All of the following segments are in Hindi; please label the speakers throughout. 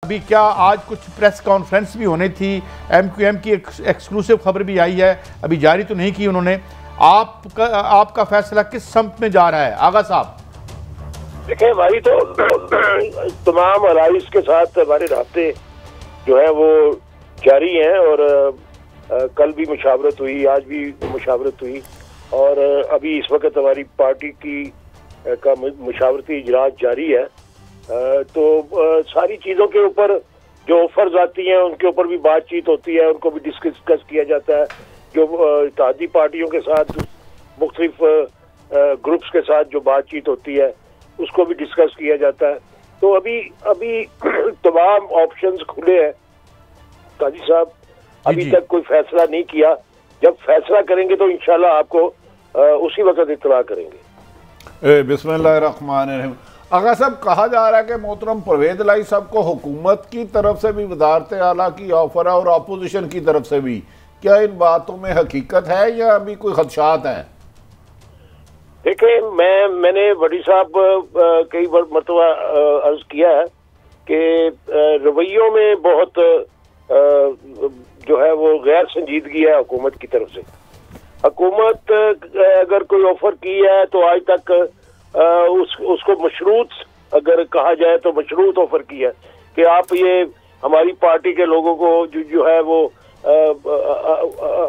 Speaker 1: अभी क्या आज कुछ प्रेस कॉन्फ्रेंस भी होनी थी, एमक्यूएम की एक्सक्लूसिव खबर भी आई है, अभी जारी तो नहीं की उन्होंने। आपका फैसला किस सम्त में जा रहा है आगा साहब?
Speaker 2: देखिए, हमारी तो तमाम अलाइस के साथ हमारे रास्ते जो है वो जारी हैं और कल भी मुशावरत हुई, आज भी मुशावरत हुई और अभी इस वक्त हमारी पार्टी का मुशावरती इजलास जारी है। तो सारी चीज़ों के ऊपर जो ऑफर्स आती हैं उनके ऊपर भी बातचीत होती है, उनको भी डिस्कस किया जाता है। जो इत्तेहादी पार्टियों के साथ मुख्तलिफ ग्रुप्स के साथ जो बातचीत होती है उसको भी डिस्कस किया जाता है। तो अभी तमाम ऑप्शंस खुले हैं काजी साहब, अभी तक कोई फैसला नहीं किया। जब फैसला करेंगे तो इंशाल्लाह आपको उसी वक्त इत्तला करेंगे।
Speaker 1: बिस्मिल्लाहिर्रहमानिर्रहीम। आगा साहब, कहा जा रहा है कि मोहतरम परवेज इलाही साहब को हुकूमत की तरफ से भी वज़ारत आला की ऑफर है और अपोजिशन की तरफ से भी। क्या इन बातों में हकीकत है या अभी कोई खदशात हैं?
Speaker 2: देखिए, मैंने वडी साहब कई मरतबा अर्ज किया है कि रवैयों में बहुत जो है वो गैर संजीदगी है हुकूमत की तरफ से। हुकूमत अगर कोई ऑफर की है तो आज तक उसको मशरूत, अगर कहा जाए तो मशरूत ऑफर की है कि आप ये हमारी पार्टी के लोगों को जो है वो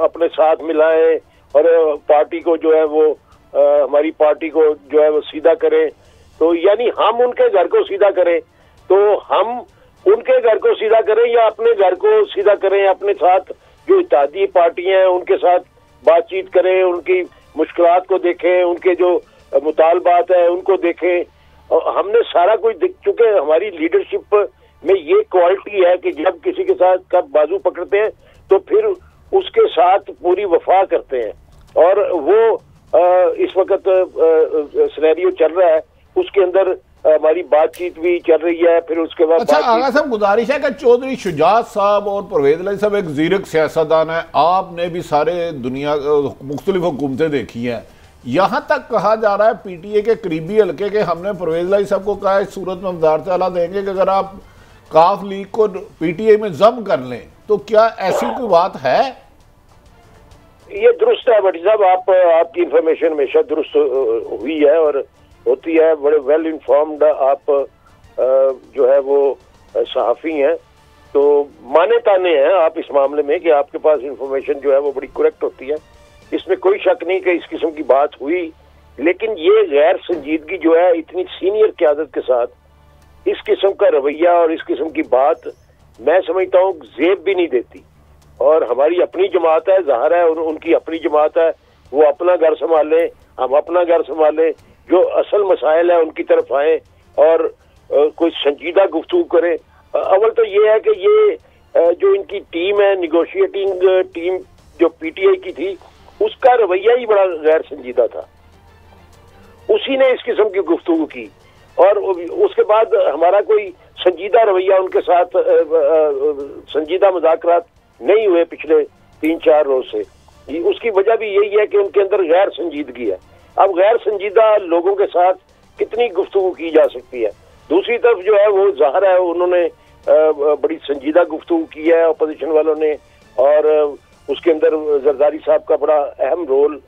Speaker 2: अपने साथ मिलाएं और पार्टी को जो है वो हमारी पार्टी को जो है वो सीधा करें। तो यानी हम उनके घर को सीधा करें, तो हम उनके घर को सीधा करें या अपने घर को सीधा करें। अपने साथ जो इत्तेहादी पार्टियां हैं उनके साथ बातचीत करें, उनकी मुश्किलात को देखें, उनके जो मुतालबात है उनको देखें। और हमने सारा कुछ देख चुके हैं। हमारी लीडरशिप में ये क्वालिटी है कि जब किसी के साथ कब बाजू पकड़ते हैं तो फिर उसके साथ पूरी वफा करते हैं। और वो इस वक्त सिनेरियो चल रहा है, उसके अंदर हमारी बातचीत भी चल रही है। फिर उसके बाद
Speaker 1: अच्छा आगा साहब, गुजारिश है कि चौधरी शुजात साहब और परवेज इलाही साहब एक ज़ीरक सियासतदान है, आपने भी सारे दुनिया मुख्तलिफ हुकूमतें देखी हैं। यहाँ तक कहा जा रहा है पीटीए के करीबी हल्के के हमने परवेज इलाही साहब को कहा इस सूरत में वज़ारत आला देंगे कि अगर आप काफ लीग को पीटीए में जम कर लें, तो क्या ऐसी कोई बात है?
Speaker 2: ये दुरुस्त है भट्टी साहब, आपकी इंफॉर्मेशन हमेशा दुरुस्त हुई है और होती है। बड़े वेल इन्फॉर्म्ड आप जो है वो सहाफ़ी हैं, तो माने ताने हैं आप इस मामले में कि आपके पास इंफॉर्मेशन जो है वो बड़ी करेक्ट होती है। इसमें कोई शक नहीं कि इस किस्म की बात हुई, लेकिन ये गैर संजीदगी जो है इतनी सीनियर क़यादत के साथ इस किस्म का रवैया और इस किस्म की बात मैं समझता हूँ ज़ेब भी नहीं देती। और हमारी अपनी जमात है, ज़ाहिर है उनकी अपनी जमात है, वो अपना घर संभालें, हम अपना घर संभालें। जो असल मसाइल है उनकी तरफ आए और कोई संजीदा गुफ्तगू करें। अव्वल तो ये है कि ये जो इनकी टीम है, निगोशिएटिंग टीम जो पीटीआई की थी, उसका रवैया ही बड़ा गैर संजीदा था। उसी ने इस किस्म की गुफ्तगू की और उसके बाद हमारा कोई संजीदा रवैया उनके साथ संजीदा मुज़ाकरात नहीं हुए पिछले 3-4 रोज से। उसकी वजह भी यही है कि उनके अंदर गैर संजीदगी है। अब गैर संजीदा लोगों के साथ कितनी गुफ्तगू की जा सकती है? दूसरी तरफ जो है वो ज़ाहिर है उन्होंने बड़ी संजीदा गुफ्तगू की है अपोजिशन वालों ने, और उसके अंदर जरदारी साहब का बड़ा अहम रोल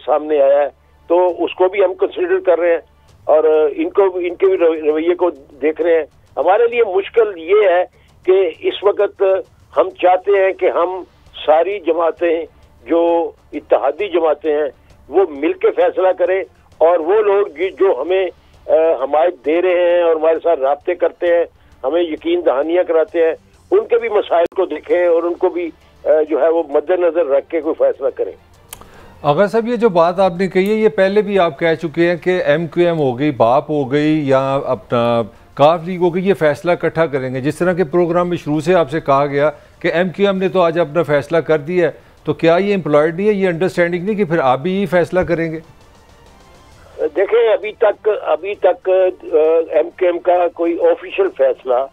Speaker 2: सामने आया है, तो उसको भी हम कंसिडर कर रहे हैं और इनके भी रवैये को देख रहे हैं। हमारे लिए मुश्किल ये है कि इस वक्त हम चाहते हैं कि हम सारी जमातें जो इत्तेहादी जमातें हैं वो मिलके फैसला करें, और वो लोग जो हमें हमायत दे रहे हैं और हमारे साथ राब्ते करते हैं, हमें यकीन दहानियाँ कराते हैं, उनके भी मसाइल को देखें और उनको भी जो है वो मद्देनजर रख के कोई फैसला करें।
Speaker 3: अगर साहब, ये जो बात आपने कही है ये पहले भी आप कह चुके हैं कि एमक्यूएम हो गई, बाप हो गई या अपना काफ लीग हो गई, ये फैसला इकट्ठा करेंगे। जिस तरह के प्रोग्राम में शुरू से आपसे कहा गया कि एमक्यूएम ने तो आज अपना फैसला कर दिया है, तो क्या ये एम्प्लॉयड नहीं है, ये अंडरस्टैंडिंग नहीं कि फिर आप भी यही फैसला करेंगे?
Speaker 2: देखें, अभी तक एमक्यूएम का कोई ऑफिशियल फैसला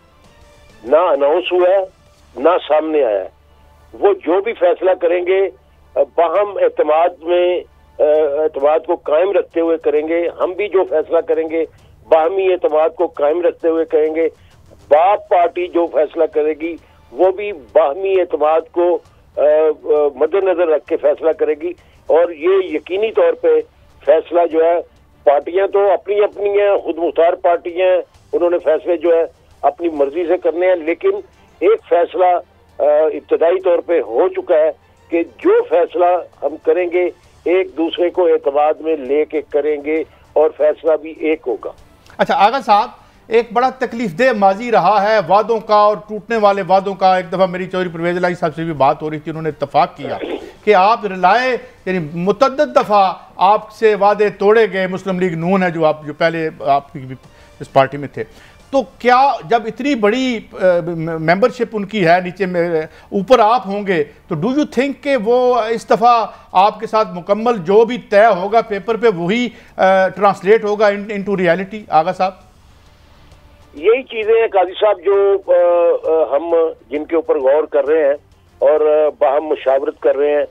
Speaker 2: ना अनाउंस हुआ है ना सामने आया है। वो जो भी फैसला करेंगे बाहम एतमाद को कायम रखते हुए करेंगे। हम भी जो फैसला करेंगे बाहमी एतमाद को कायम रखते हुए करेंगे। बाप पार्टी जो फैसला करेगी वो भी बाहमी एतमाद को मद्देनजर रख के फैसला करेगी। और ये यकीनी तौर पे फैसला जो है, पार्टियां तो अपनी अपनी हैं, खुद मुख्तार पार्टी हैं, उन्होंने फैसले जो है अपनी मर्जी से करने हैं, लेकिन एक फैसला इब्तदाई तौर पे हो चुका है कि जो फैसला हम करेंगे एक दूसरे को एतमाद में लेके करेंगे और फैसला भी एक होगा।
Speaker 4: अच्छा आगा साहब, एक बड़ा तकलीफदेह माजी रहा है वादों का और टूटने वाले वादों का। एक दफ़ा मेरी चौधरी परवेज इलाही साहब से भी बात हो रही थी, उन्होंने इत्तफाक किया कि आप रिलाए यानी मुतअद्दिद दफ़ा आपसे वादे तोड़े गए। मुस्लिम लीग नून है जो पहले आपकी इस पार्टी में थे, तो क्या जब इतनी बड़ी मेंबरशिप उनकी है, नीचे में ऊपर आप होंगे, तो डू यू थिंक कि वो इस दफ़ा आपके साथ मुकम्मल जो भी तय होगा पेपर पे वही ट्रांसलेट होगा इनटू रियलिटी? आगा साहब,
Speaker 2: यही चीजें हैं काजी साहब जो हम जिनके ऊपर गौर कर रहे हैं और बाहम मुशावरत कर रहे हैं,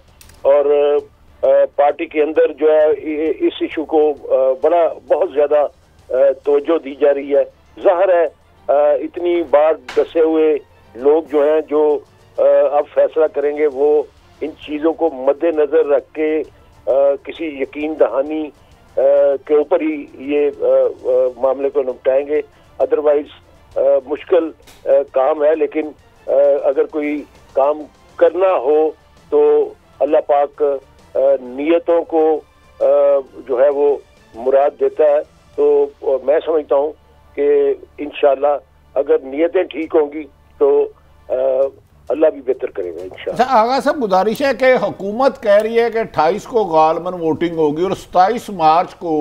Speaker 2: और पार्टी के अंदर जो है इस इशू को बहुत ज्यादा तवज्जो दी जा रही है। जाहिर है इतनी बार दसे हुए लोग जो हैं जो अब फैसला करेंगे वो इन चीजों को मद्देनजर रख के किसी यकीन दहानी के ऊपर ही ये मामले को निपटाएंगे। अदरवाइज मुश्किल काम है, लेकिन अगर कोई काम करना हो तो अल्लाह पाक नियतों को जो है वो मुराद देता है। तो मैं समझता हूँ कि इंशाल्लाह अगर नियतें ठीक होंगी तो अल्लाह भी बेहतर करेगा इंशाल्लाह।
Speaker 1: अच्छा आगा साहब, गुजारिश है कि हुकूमत कह रही है कि 28 को गालमन वोटिंग होगी और 27 मार्च को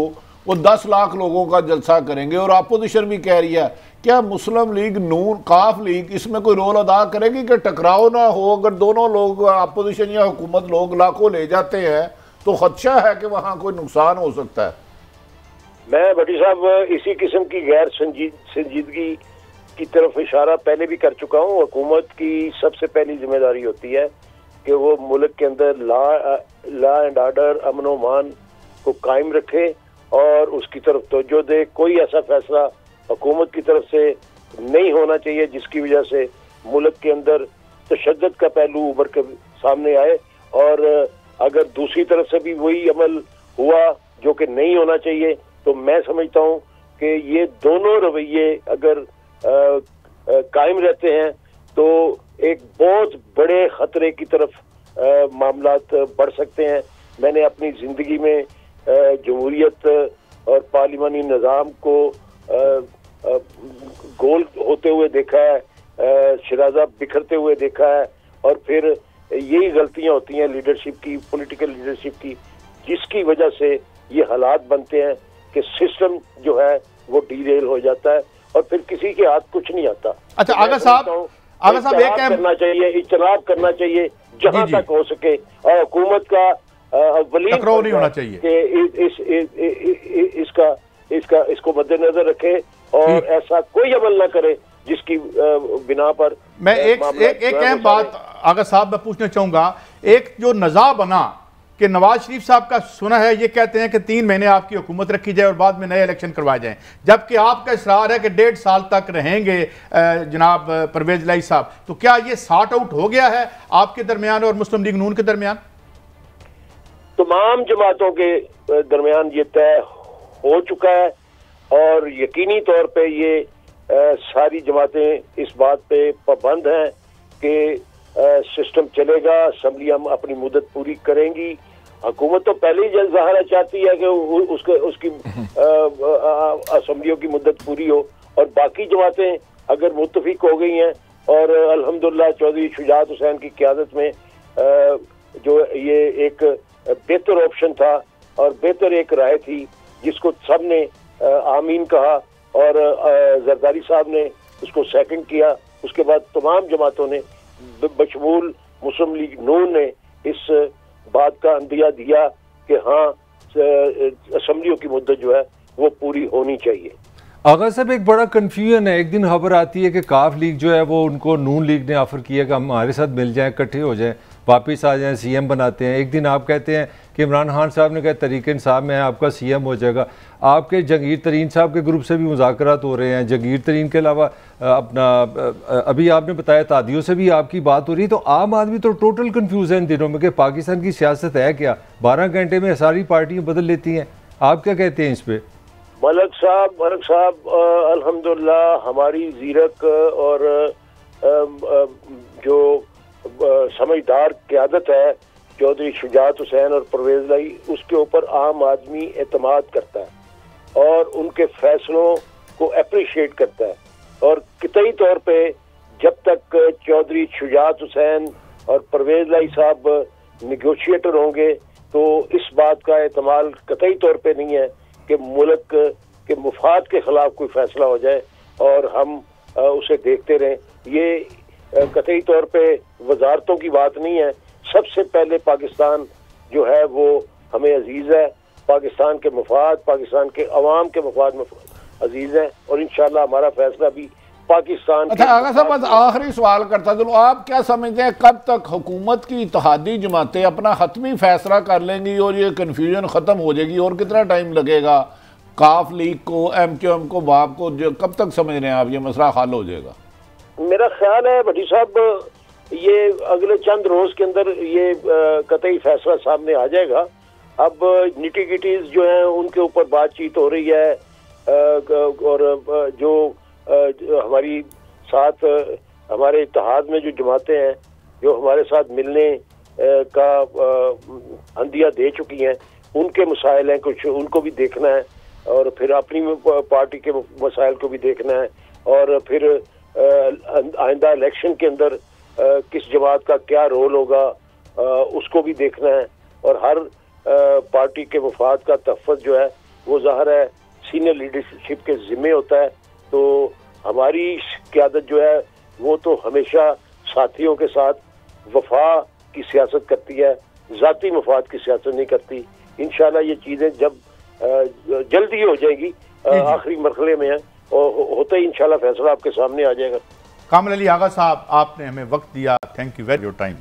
Speaker 1: वो 10 लाख लोगों का जलसा करेंगे, और अपोजिशन भी कह रही है, क्या मुस्लिम लीग नून काफ लीग इसमें कोई रोल अदा करेगी कि टकराव ना हो? अगर दोनों लोग अपोजिशन या हुकूमत लोग लाखों ले जाते हैं तो खदशा है कि वहाँ कोई नुकसान हो सकता है।
Speaker 2: मैं भट्टी साहब इसी किस्म की गैर संजीदगी की तरफ इशारा पहले भी कर चुका हूँ। हुकूमत की सबसे पहली जिम्मेदारी होती है कि वो मुल्क के अंदर लॉ एंड ऑर्डर, अमन व अमान को कायम रखे और उसकी तरफ तवज्जो दे। कोई ऐसा फैसला हुकूमत की तरफ से नहीं होना चाहिए जिसकी वजह से मुल्क के अंदर तशद्दुद का पहलू उभर कर सामने आए, और अगर दूसरी तरफ से भी वही अमल हुआ जो कि नहीं होना चाहिए, तो मैं समझता हूँ कि ये दोनों रवैये अगर कायम रहते हैं तो एक बहुत बड़े खतरे की तरफ मामलात बढ़ सकते हैं। मैंने अपनी जिंदगी में जमहूरियत और पार्लिमानी निज़ाम को गोल होते हुए देखा है, शराजा बिखरते हुए देखा है, और फिर यही गलतियां होती हैं लीडरशिप की, पॉलिटिकल लीडरशिप की, जिसकी वजह से ये हालात बनते हैं कि सिस्टम जो है वो डीरेल हो जाता है और फिर किसी के हाथ कुछ नहीं आता।
Speaker 4: अच्छा आगा साहब, एक
Speaker 2: करना चाहिए, इज्तनाब करना चाहिए जहां तक हो सके, और हुकूमत का
Speaker 4: टकराव नहीं होना चाहिए
Speaker 2: कि इसको मद्देनजर रखे और ऐसा कोई अमल ना करे जिसकी बिना पर
Speaker 4: मैं एक अहम बात आगा साहब मैं पूछना चाहूंगा। एक जो नज़ा बना कि नवाज शरीफ साहब का सुना है, ये कहते हैं कि 3 महीने आपकी हुकूमत रखी जाए और बाद में नए इलेक्शन करवाए जाएं, जबकि आपका इसरार है कि 1.5 साल तक रहेंगे जनाब परवेज इलाही साहब। तो क्या ये सॉर्ट आउट हो गया है आपके दरमियान और मुस्लिम लीग नून के दरमियान?
Speaker 2: तमाम जमातों के दरमियान ये तय हो चुका है और यकीनी तौर पे ये सारी जमातें इस बात पे पाबंद हैं कि सिस्टम चलेगा, असम्बलियां अपनी मुद्दत पूरी करेंगी। हुकूमत तो पहले ही ज़ाहिर चाहती है कि उसकी असम्बलियों की मुद्दत पूरी हो, और बाकी जमातें अगर मुत्तफिक हो गई हैं और अल्हम्दुलिल्लाह चौधरी शुजात हुसैन की क़यादत में जो ये एक बेहतर ऑप्शन था और बेहतर एक राय थी जिसको सब ने आमीन कहा और जरदारी साहब ने उसको सेकंड किया, उसके बाद तमाम जमातों ने बशमूल मुस्लिम लीग नून ने इस बात का अंदिया दिया कि हाँ असम्बलियों की मुद्दत जो है वो पूरी होनी चाहिए।
Speaker 3: आगा साहब एक बड़ा कन्फ्यूजन है, एक दिन खबर आती है कि काफ लीग जो है वो उनको नून लीग ने ऑफर किया कि हम हमारे साथ मिल जाएं, इकट्ठे हो जाएं, वापस आ जाएं, CM बनाते हैं। एक दिन आप कहते हैं कि इमरान खान साहब ने कहा तहरीक इंसाफ में आपका CM हो जाएगा। आपके जंगीर तरीन साहब के ग्रुप से भी मुज़ाकरात हो रहे हैं। जंगीर तरीन के अलावा अपना अभी आपने बताया तादियों से भी आपकी बात हो रही है। तो आम आदमी तो टोटल कन्फ्यूज़ है इन दिनों में कि पाकिस्तान की सियासत है क्या। 12 घंटे में सारी पार्टियाँ बदल लेती हैं। आप क्या कहते हैं इस पर?
Speaker 2: मलक साहब अल्हम्दुलिल्लाह हमारी ज़ीरक और जो समझदार क़यादत है चौधरी शुजात हुसैन और परवेज़ लाई, उसके ऊपर आम आदमी एतमाद करता है और उनके फैसलों को अप्रिशिएट करता है। और कतई तौर पे जब तक चौधरी शुजात हुसैन और परवेज़ लाई साहब निगोशिएटर होंगे तो इस बात का एतमाल कतई तौर पे नहीं है कि मुल्क के मुफाद के खिलाफ कोई फैसला हो जाए और हम उसे देखते रहें। ये कतई तौर पे वजारतों की बात नहीं है। सबसे पहले पाकिस्तान जो है वो हमें अजीज है, पाकिस्तान के मुफाद, पाकिस्तान के अवाम के मुफाद में अजीज है और इंशाल्लाह हमारा फैसला भी पाकिस्तान।
Speaker 1: अच्छा आगा साहब, बस आखिरी सवाल करता चलो, आप क्या समझते हैं कब तक हुकूमत की इत्तेहादी जमातें अपना हतमी फैसला कर लेंगी और ये कन्फ्यूजन ख़त्म हो जाएगी? और कितना टाइम लगेगा काफ लीग को, MQM को, बाप को, जो कब तक समझ रहे हैं आप ये मसला हल हो जाएगा?
Speaker 2: मेरा ख्याल है भट्टी साहब ये अगले चंद रोज के अंदर ये कतई फैसला सामने आ जाएगा। अब निटी गिटीज जो हैं उनके ऊपर बातचीत हो रही है और जो हमारी साथ हमारे इत्तेहाद में जो जमातें हैं जो हमारे साथ मिलने का अंदिया दे चुकी हैं, उनके मसाइल हैं, कुछ उनको भी देखना है और फिर अपनी पार्टी के मसाइल को भी देखना है और फिर आइंदा इलेक्शन के अंदर किस जमात का क्या रोल होगा उसको भी देखना है। और हर पार्टी के मुफाद का तहफ़्फ़ुज़ जो है वो ज़ाहिर है सीनियर लीडरशिप के ज़िम्मे होता है। तो हमारी क़यादत जो है वो तो हमेशा साथियों के साथ वफा की सियासत करती है, ज़ाती मुफाद की सियासत नहीं करती। इंशाल्लाह ये चीज़ें जब जल्दी हो जाएगी, आखिरी मरहले में है और होते ही इंशाल्लाह फैसला आपके सामने आ जाएगा।
Speaker 4: कामिल अली आगा साहब, आपने हमें वक्त दिया, thank you very your time.